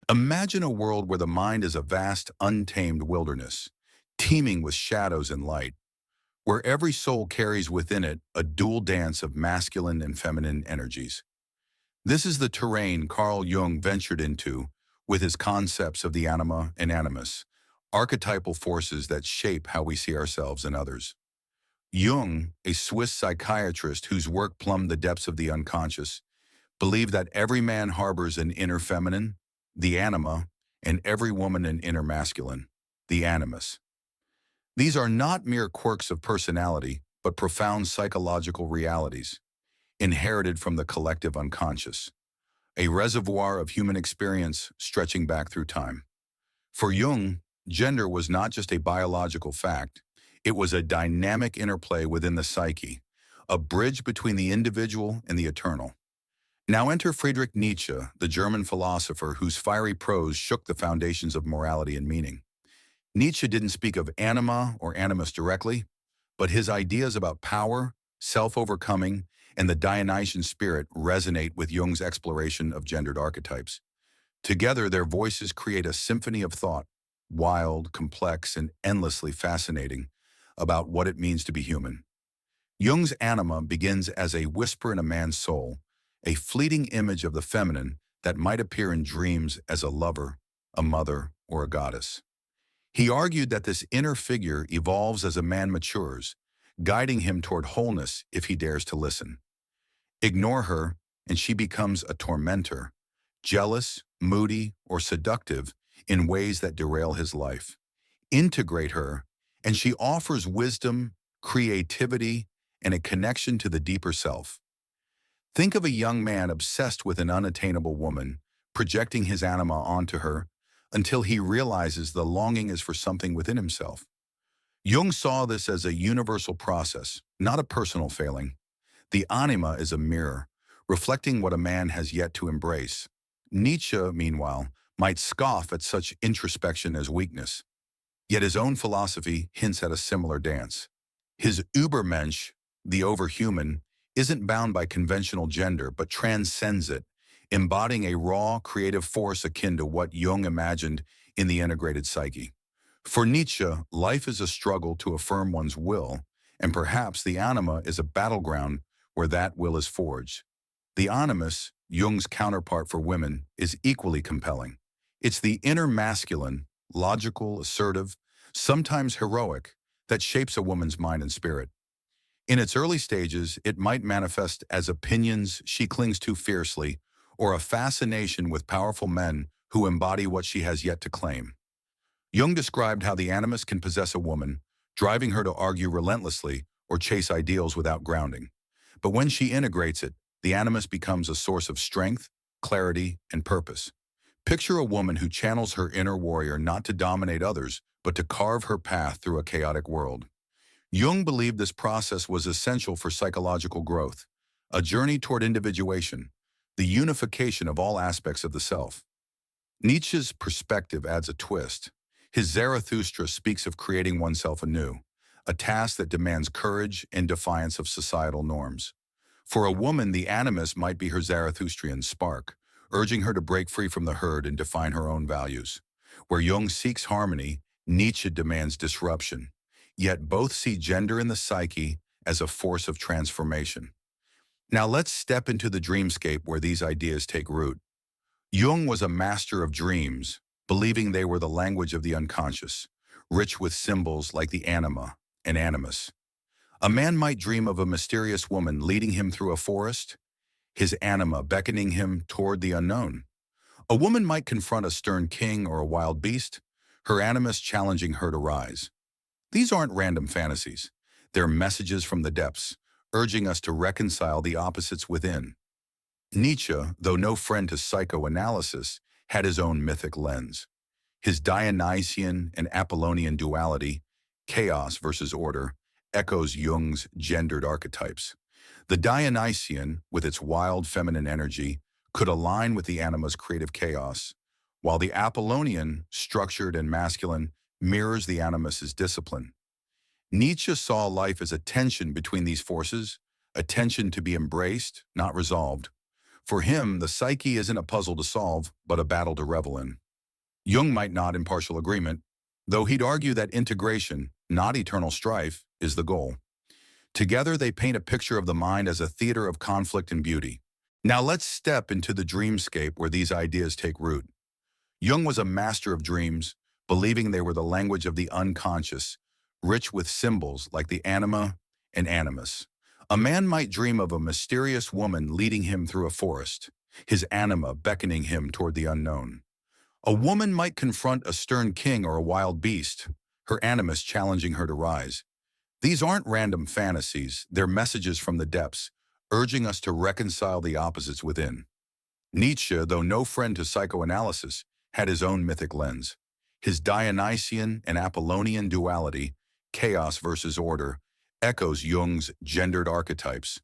Imagine a world where the mind is a vast, untamed wilderness, teeming with shadows and light, where every soul carries within it a dual dance of masculine and feminine energies. This is the terrain Carl Jung ventured into with his concepts of the anima and animus, archetypal forces that shape how we see ourselves and others. Jung, a Swiss psychiatrist whose work plumbed the depths of the unconscious, believed that every man harbors an inner feminine, the anima, and every woman an inner masculine, the animus. These are not mere quirks of personality, but profound psychological realities, inherited from the collective unconscious, a reservoir of human experience stretching back through time. For Jung, gender was not just a biological fact, it was a dynamic interplay within the psyche, a bridge between the individual and the eternal. Now enter Friedrich Nietzsche, the German philosopher whose fiery prose shook the foundations of morality and meaning. Nietzsche didn't speak of anima or animus directly, but his ideas about power, self-overcoming, and the Dionysian spirit resonate with Jung's exploration of gendered archetypes. Together, their voices create a symphony of thought, wild, complex, and endlessly fascinating, about what it means to be human. Jung's anima begins as a whisper in a man's soul, a fleeting image of the feminine that might appear in dreams as a lover, a mother, or a goddess. He argued that this inner figure evolves as a man matures, guiding him toward wholeness if he dares to listen. Ignore her, and she becomes a tormentor, jealous, moody, or seductive in ways that derail his life. Integrate her, and she offers wisdom, creativity, and a connection to the deeper self. Think of a young man obsessed with an unattainable woman, projecting his anima onto her until he realizes the longing is for something within himself. Jung saw this as a universal process, not a personal failing. The anima is a mirror, reflecting what a man has yet to embrace. Nietzsche, meanwhile, might scoff at such introspection as weakness. Yet his own philosophy hints at a similar dance. His Übermensch, the overhuman, isn't bound by conventional gender, but transcends it, embodying a raw, creative force akin to what Jung imagined in the integrated psyche. For Nietzsche, life is a struggle to affirm one's will, and perhaps the anima is a battleground where that will is forged. The animus, Jung's counterpart for women, is equally compelling. It's the inner masculine, logical, assertive, sometimes heroic, that shapes a woman's mind and spirit. In its early stages, it might manifest as opinions she clings to fiercely, or a fascination with powerful men who embody what she has yet to claim. Jung described how the animus can possess a woman, driving her to argue relentlessly or chase ideals without grounding. But when she integrates it, the animus becomes a source of strength, clarity, and purpose. Picture a woman who channels her inner warrior not to dominate others, but to carve her path through a chaotic world. Jung believed this process was essential for psychological growth, a journey toward individuation, the unification of all aspects of the self. Nietzsche's perspective adds a twist. His Zarathustra speaks of creating oneself anew, a task that demands courage and defiance of societal norms. For a woman, the animus might be her Zarathustrian spark, urging her to break free from the herd and define her own values. Where Jung seeks harmony, Nietzsche demands disruption. Yet both see gender in the psyche as a force of transformation. Now let's step into the dreamscape where these ideas take root. Jung was a master of dreams, believing they were the language of the unconscious, rich with symbols like the anima and animus. A man might dream of a mysterious woman leading him through a forest, his anima beckoning him toward the unknown. A woman might confront a stern king or a wild beast, her animus challenging her to rise. These aren't random fantasies. They're messages from the depths, urging us to reconcile the opposites within. Nietzsche, though no friend to psychoanalysis, had his own mythic lens. His Dionysian and Apollonian duality, chaos versus order, echoes Jung's gendered archetypes. The Dionysian, with its wild feminine energy, could align with the anima's creative chaos, while the Apollonian, structured and masculine, mirrors the animus's discipline. Nietzsche saw life as a tension between these forces, a tension to be embraced, not resolved. For him, the psyche isn't a puzzle to solve, but a battle to revel in. Jung might nod in partial agreement, though he'd argue that integration, not eternal strife, is the goal. Together, they paint a picture of the mind as a theater of conflict and beauty. Now let's step into the dreamscape where these ideas take root. Jung was a master of dreams, believing they were the language of the unconscious, rich with symbols like the Anima and Animus. A man might dream of a mysterious woman leading him through a forest, his Anima beckoning him toward the unknown. A woman might confront a stern king or a wild beast, her Animus challenging her to rise. These aren't random fantasies, they're messages from the depths, urging us to reconcile the opposites within. Nietzsche, though no friend to psychoanalysis, had his own mythic lens. His Dionysian and Apollonian duality, chaos versus order, echoes Jung's gendered archetypes.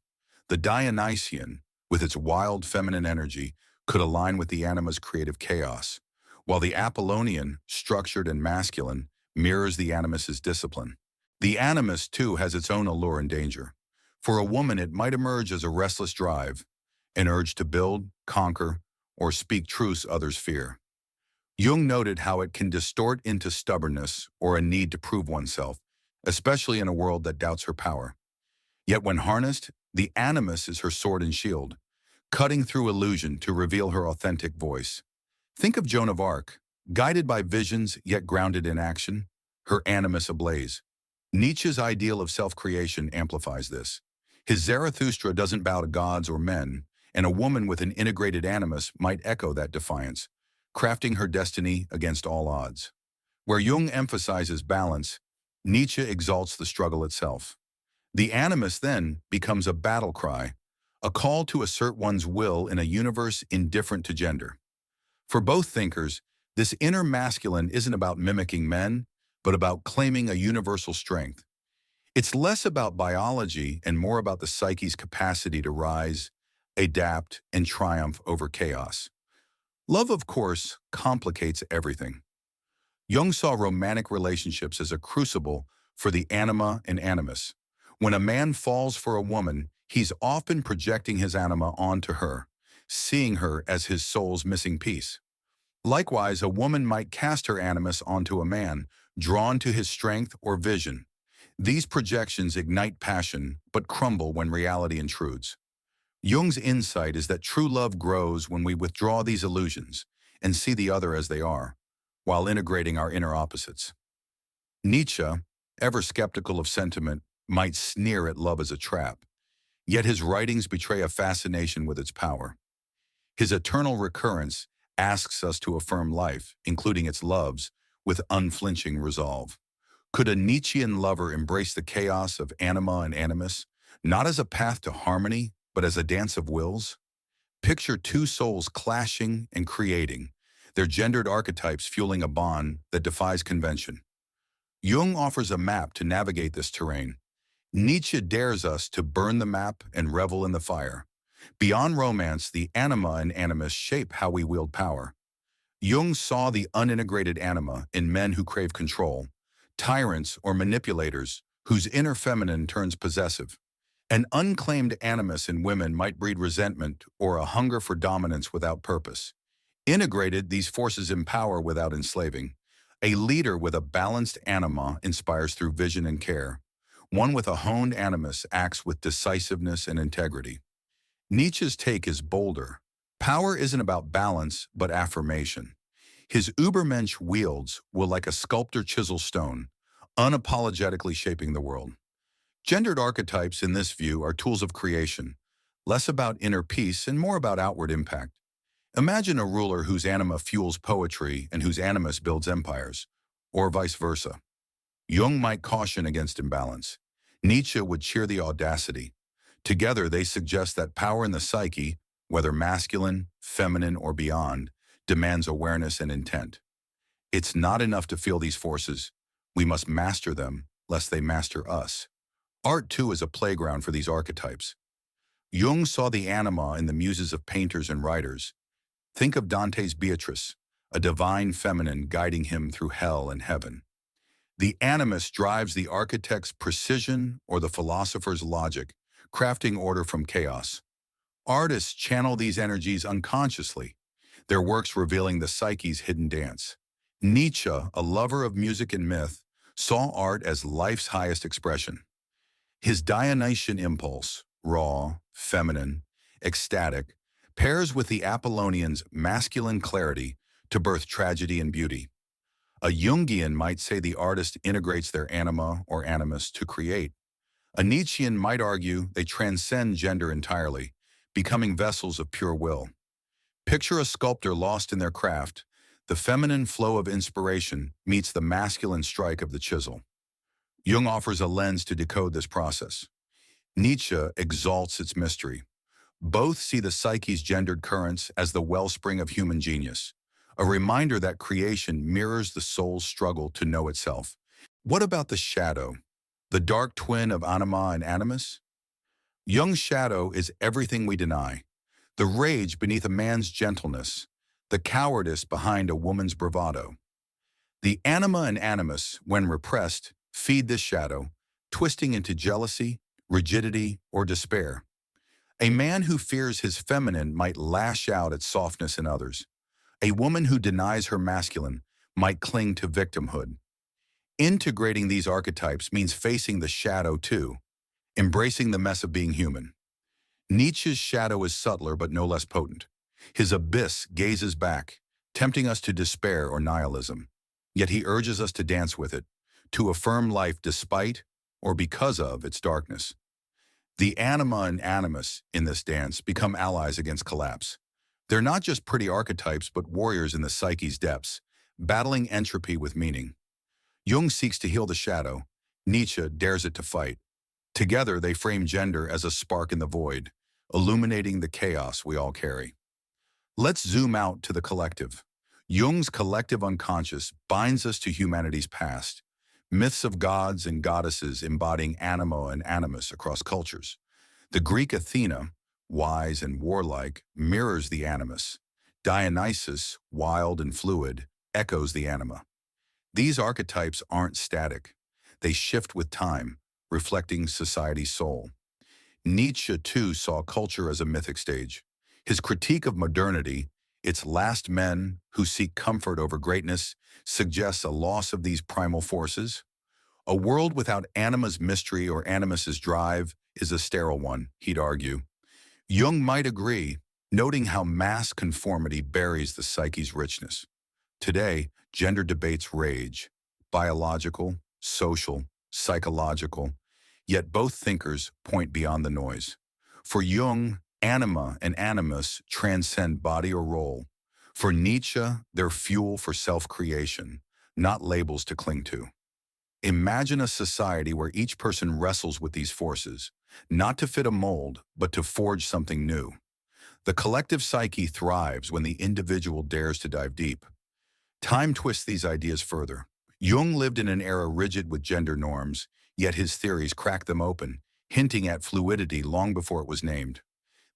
The Dionysian, with its wild feminine energy, could align with the Anima's creative chaos, while the Apollonian, structured and masculine, mirrors the Animus's discipline. The Animus, too, has its own allure and danger. For a woman, it might emerge as a restless drive, an urge to build, conquer, or speak truths others fear. Jung noted how it can distort into stubbornness or a need to prove oneself, especially in a world that doubts her power. Yet when harnessed, the Animus is her sword and shield, cutting through illusion to reveal her authentic voice. Think of Joan of Arc, guided by visions yet grounded in action, her Animus ablaze. Nietzsche's ideal of self-creation amplifies this. His Zarathustra doesn't bow to gods or men, and a woman with an integrated Animus might echo that defiance, crafting her destiny against all odds. Where Jung emphasizes balance, Nietzsche exalts the struggle itself. The Animus then becomes a battle cry, a call to assert one's will in a universe indifferent to gender. For both thinkers, this inner masculine isn't about mimicking men, but about claiming a universal strength. It's less about biology and more about the psyche's capacity to rise, adapt, and triumph over chaos. Love, of course, complicates everything. Jung saw romantic relationships as a crucible for the Anima and Animus. When a man falls for a woman, he's often projecting his Anima onto her, seeing her as his soul's missing piece. Likewise, a woman might cast her Animus onto a man, drawn to his strength or vision. These projections ignite passion, but crumble when reality intrudes. Jung's insight is that true love grows when we withdraw these illusions and see the other as they are, while integrating our inner opposites. Nietzsche, ever skeptical of sentiment, might sneer at love as a trap, yet his writings betray a fascination with its power. His eternal recurrence asks us to affirm life, including its loves, with unflinching resolve. Could a Nietzschean lover embrace the chaos of Anima and Animus, not as a path to harmony, but as a dance of wills? Picture two souls clashing and creating, their gendered archetypes fueling a bond that defies convention. Jung offers a map to navigate this terrain. Nietzsche dares us to burn the map and revel in the fire. Beyond romance, the Anima and Animus shape how we wield power. Jung saw the unintegrated Anima in men who crave control, tyrants or manipulators whose inner feminine turns possessive. An unclaimed Animus in women might breed resentment or a hunger for dominance without purpose. Integrated, these forces empower without enslaving. A leader with a balanced Anima inspires through vision and care. One with a honed Animus acts with decisiveness and integrity. Nietzsche's take is bolder. Power isn't about balance, but affirmation. His Übermensch wields will like a sculptor chisel stone, unapologetically shaping the world. Gendered archetypes in this view are tools of creation, less about inner peace and more about outward impact. Imagine a ruler whose Anima fuels poetry and whose Animus builds empires, or vice versa. Jung might caution against imbalance. Nietzsche would cheer the audacity. Together, they suggest that power in the psyche, whether masculine, feminine, or beyond, demands awareness and intent. It's not enough to feel these forces. We must master them, lest they master us. Art, too, is a playground for these archetypes. Jung saw the Anima in the muses of painters and writers. Think of Dante's Beatrice, a divine feminine guiding him through hell and heaven. The Animus drives the architect's precision or the philosopher's logic, crafting order from chaos. Artists channel these energies unconsciously, their works revealing the psyche's hidden dance. Nietzsche, a lover of music and myth, saw art as life's highest expression. His Dionysian impulse, raw, feminine, ecstatic, pairs with the Apollonian's masculine clarity to birth tragedy and beauty. A Jungian might say the artist integrates their anima or animus to create. A Nietzschean might argue they transcend gender entirely, becoming vessels of pure will. Picture a sculptor lost in their craft. The feminine flow of inspiration meets the masculine strike of the chisel. Jung offers a lens to decode this process. Nietzsche exalts its mystery. Both see the psyche's gendered currents as the wellspring of human genius, a reminder that creation mirrors the soul's struggle to know itself. What about the shadow, the dark twin of Anima and Animus? Jung's shadow is everything we deny, the rage beneath a man's gentleness, the cowardice behind a woman's bravado. The Anima and Animus, when repressed, feed this shadow, twisting into jealousy, rigidity, or despair. A man who fears his feminine might lash out at softness in others. A woman who denies her masculine might cling to victimhood. Integrating these archetypes means facing the shadow too, embracing the mess of being human. Nietzsche's shadow is subtler but no less potent. His abyss gazes back, tempting us to despair or nihilism. Yet he urges us to dance with it, to affirm life despite or because of its darkness. The anima and animus in this dance become allies against collapse. They're not just pretty archetypes but warriors in the psyche's depths, battling entropy with meaning. Jung seeks to heal the shadow, Nietzsche dares it to fight. Together they frame gender as a spark in the void, illuminating the chaos we all carry. Let's zoom out to the collective. Jung's collective unconscious binds us to humanity's past, myths of gods and goddesses embodying anima and animus across cultures. The Greek Athena, wise and warlike, mirrors the animus. Dionysus, wild and fluid, echoes the anima. These archetypes aren't static. They shift with time, reflecting society's soul. Nietzsche, too, saw culture as a mythic stage. His critique of modernity, its last men who seek comfort over greatness, suggests a loss of these primal forces. A world without anima's mystery or animus's drive is a sterile one, he'd argue. Jung might agree, noting how mass conformity buries the psyche's richness. Today, gender debates rage, biological, social, psychological, yet both thinkers point beyond the noise. For Jung, anima and animus transcend body or role. For Nietzsche, they're fuel for self-creation, not labels to cling to. Imagine a society where each person wrestles with these forces, not to fit a mold, but to forge something new. The collective psyche thrives when the individual dares to dive deep. Time twists these ideas further. Jung lived in an era rigid with gender norms, yet his theories crack them open, hinting at fluidity long before it was named.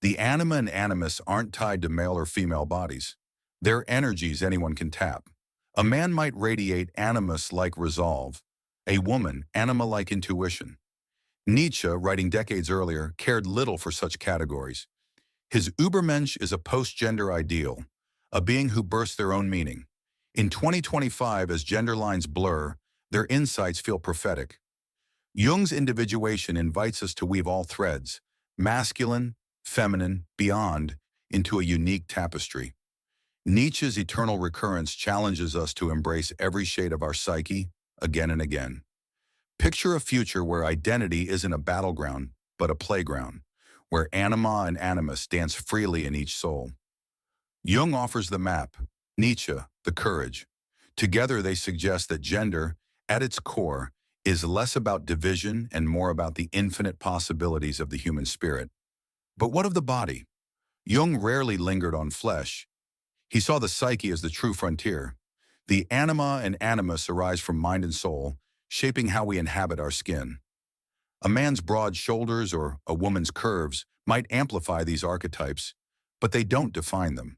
The anima and animus aren't tied to male or female bodies. They're energies anyone can tap. A man might radiate animus-like resolve, a woman anima-like intuition. Nietzsche, writing decades earlier, cared little for such categories. His Übermensch is a post-gender ideal, a being who bursts their own meaning. In 2025, as gender lines blur, their insights feel prophetic. Jung's individuation invites us to weave all threads, masculine, feminine, beyond, into a unique tapestry. Nietzsche's eternal recurrence challenges us to embrace every shade of our psyche, again and again. Picture a future where identity isn't a battleground, but a playground, where anima and animus dance freely in each soul. Jung offers the map, Nietzsche, the courage. Together they suggest that gender, at its core, is less about division and more about the infinite possibilities of the human spirit. But what of the body? Jung rarely lingered on flesh. He saw the psyche as the true frontier. The anima and animus arise from mind and soul, shaping how we inhabit our skin. A man's broad shoulders or a woman's curves might amplify these archetypes, but they don't define them.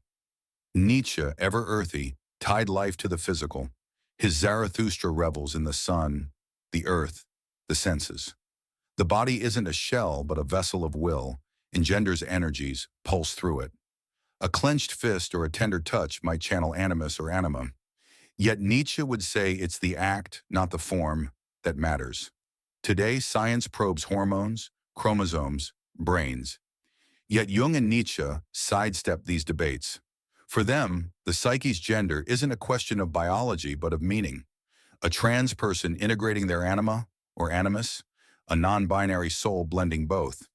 Nietzsche, ever earthy, tied life to the physical. His Zarathustra revels in the sun, the earth, the senses. The body isn't a shell but a vessel of will, engenders energies, pulse through it. A clenched fist or a tender touch might channel animus or anima. Yet Nietzsche would say it's the act, not the form, that matters. Today, science probes hormones, chromosomes, brains. Yet Jung and Nietzsche sidestep these debates. For them, the psyche's gender isn't a question of biology but of meaning. A trans person integrating their anima or animus, a non-binary soul blending both.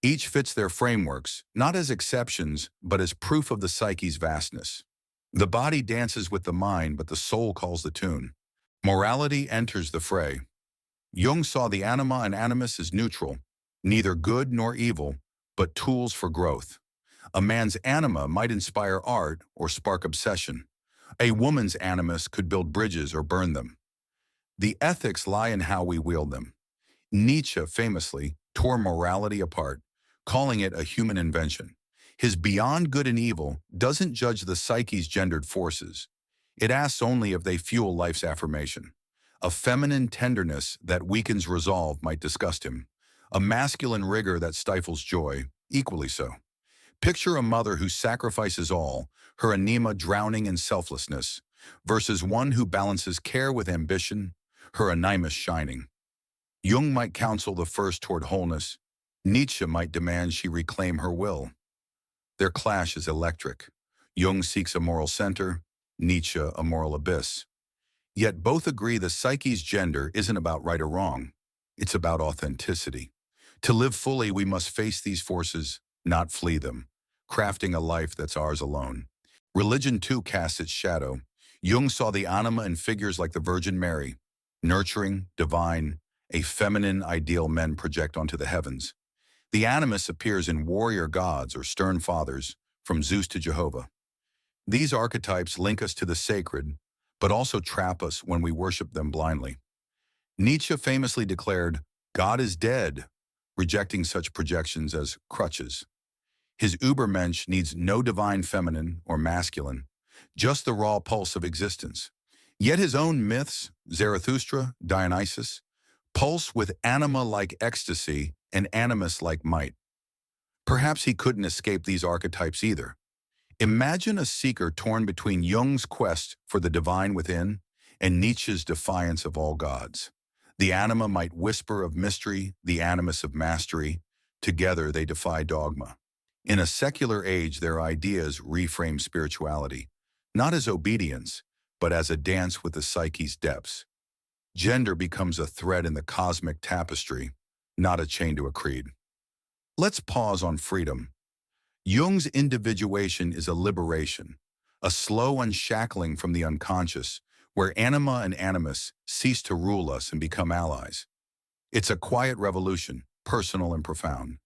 Each fits their frameworks, not as exceptions, but as proof of the psyche's vastness. The body dances with the mind, but the soul calls the tune. Morality enters the fray. Jung saw the anima and animus as neutral, neither good nor evil, but tools for growth. A man's anima might inspire art or spark obsession. A woman's animus could build bridges or burn them. The ethics lie in how we wield them. Nietzsche famously tore morality apart, calling it a human invention. His beyond good and evil doesn't judge the psyche's gendered forces. It asks only if they fuel life's affirmation. A feminine tenderness that weakens resolve might disgust him. A masculine rigor that stifles joy, equally so. Picture a mother who sacrifices all, her anima drowning in selflessness, versus one who balances care with ambition, her animus shining. Jung might counsel the first toward wholeness. Nietzsche might demand she reclaim her will. Their clash is electric. Jung seeks a moral center, Nietzsche a moral abyss. Yet both agree the psyche's gender isn't about right or wrong. It's about authenticity. To live fully, we must face these forces, not flee them, crafting a life that's ours alone. Religion too casts its shadow. Jung saw the anima in figures like the Virgin Mary, nurturing, divine, a feminine ideal men project onto the heavens. The animus appears in warrior gods or stern fathers, from Zeus to Jehovah. These archetypes link us to the sacred, but also trap us when we worship them blindly. Nietzsche famously declared, "God is dead," rejecting such projections as crutches. His Übermensch needs no divine feminine or masculine, just the raw pulse of existence. Yet his own myths, Zarathustra, Dionysus, pulse with anima-like ecstasy and animus-like might. Perhaps he couldn't escape these archetypes either. Imagine a seeker torn between Jung's quest for the divine within and Nietzsche's defiance of all gods. The anima might whisper of mystery, the animus of mastery. Together they defy dogma. In a secular age, their ideas reframe spirituality, not as obedience, but as a dance with the psyche's depths. Gender becomes a thread in the cosmic tapestry, not a chain to a creed. Let's pause on freedom. Jung's individuation is a liberation, a slow unshackling from the unconscious, where anima and animus cease to rule us and become allies. It's a quiet revolution, personal and profound.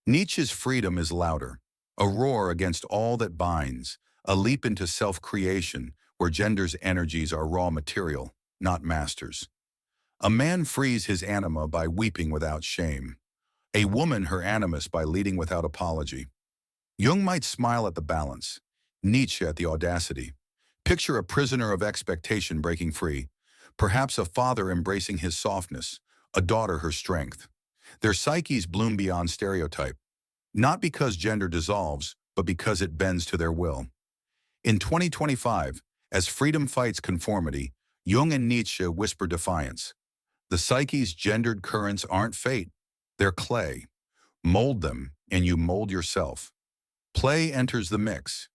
Nietzsche's freedom is louder, a roar against all that binds, a leap into self-creation where gender's energies are raw material, not masters. A man frees his anima by weeping without shame. A woman her animus by leading without apology. Jung might smile at the balance, Nietzsche at the audacity. Picture a prisoner of expectation breaking free, perhaps a father embracing his softness, a daughter her strength. Their psyches bloom beyond stereotype, not because gender dissolves, but because it bends to their will. In 2025, as freedom fights conformity, Jung and Nietzsche whisper defiance. The psyche's gendered currents aren't fate, they're clay. Mold them, and you mold yourself. Play enters the mix.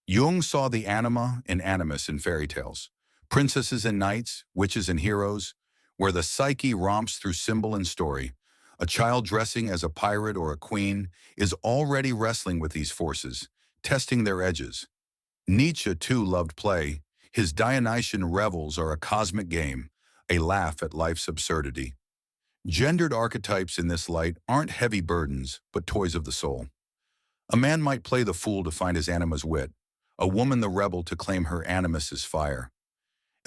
Jung saw the anima and animus in fairy tales, princesses and knights, witches and heroes, where the psyche romps through symbol and story. A child dressing as a pirate or a queen is already wrestling with these forces, testing their edges. Nietzsche too loved play. His Dionysian revels are a cosmic game, a laugh at life's absurdity. Gendered archetypes in this light aren't heavy burdens, but toys of the soul. A man might play the fool to find his anima's wit, a woman the rebel to claim her animus' fire.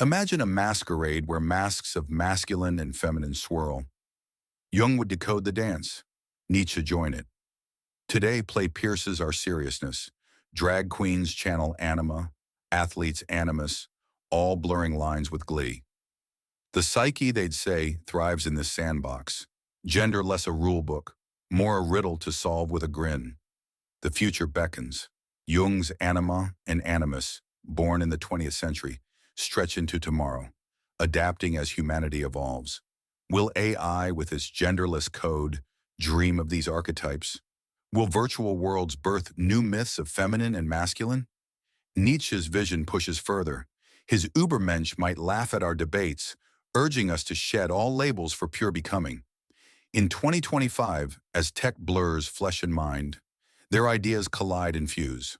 Imagine a masquerade where masks of masculine and feminine swirl. Jung would decode the dance, Nietzsche join it. Today, play pierces our seriousness. Drag queens channel anima, athletes animus, all blurring lines with glee. The psyche, they'd say, thrives in this sandbox. Gender less a rule book, more a riddle to solve with a grin. The future beckons. Jung's Anima and Animus, born in the 20th century, stretch into tomorrow, adapting as humanity evolves. Will AI, with its genderless code, dream of these archetypes? Will virtual worlds birth new myths of feminine and masculine? Nietzsche's vision pushes further. His Übermensch might laugh at our debates, urging us to shed all labels for pure becoming. In 2025, as tech blurs flesh and mind, their ideas collide and fuse.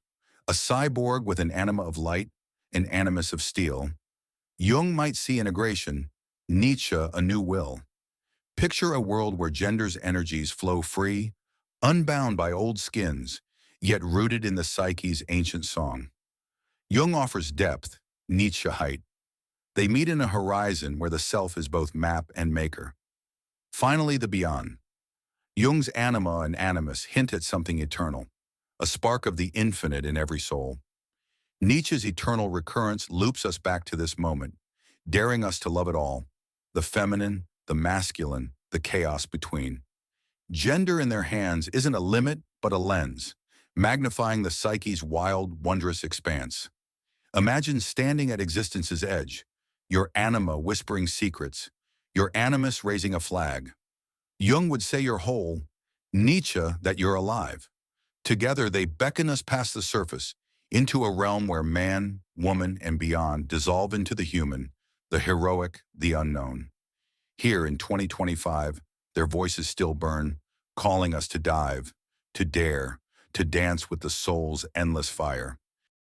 A cyborg with an anima of light, an animus of steel. Jung might see integration, Nietzsche a new will. Picture a world where gender's energies flow free, unbound by old skins, yet rooted in the psyche's ancient song. Jung offers depth, Nietzsche height. They meet in a horizon where the self is both map and maker. Finally, the beyond. Jung's Anima and Animus hint at something eternal, a spark of the infinite in every soul. Nietzsche's eternal recurrence loops us back to this moment, daring us to love it all, the feminine, the masculine, the chaos between. Gender in their hands isn't a limit, but a lens, magnifying the psyche's wild, wondrous expanse. Imagine standing at existence's edge, your anima whispering secrets, your animus raising a flag. Jung would say you're whole, Nietzsche that you're alive. Together they beckon us past the surface, into a realm where man, woman, and beyond dissolve into the human, the heroic, the unknown. Here in 2025, their voices still burn, calling us to dive, to dare, to dance with the soul's endless fire.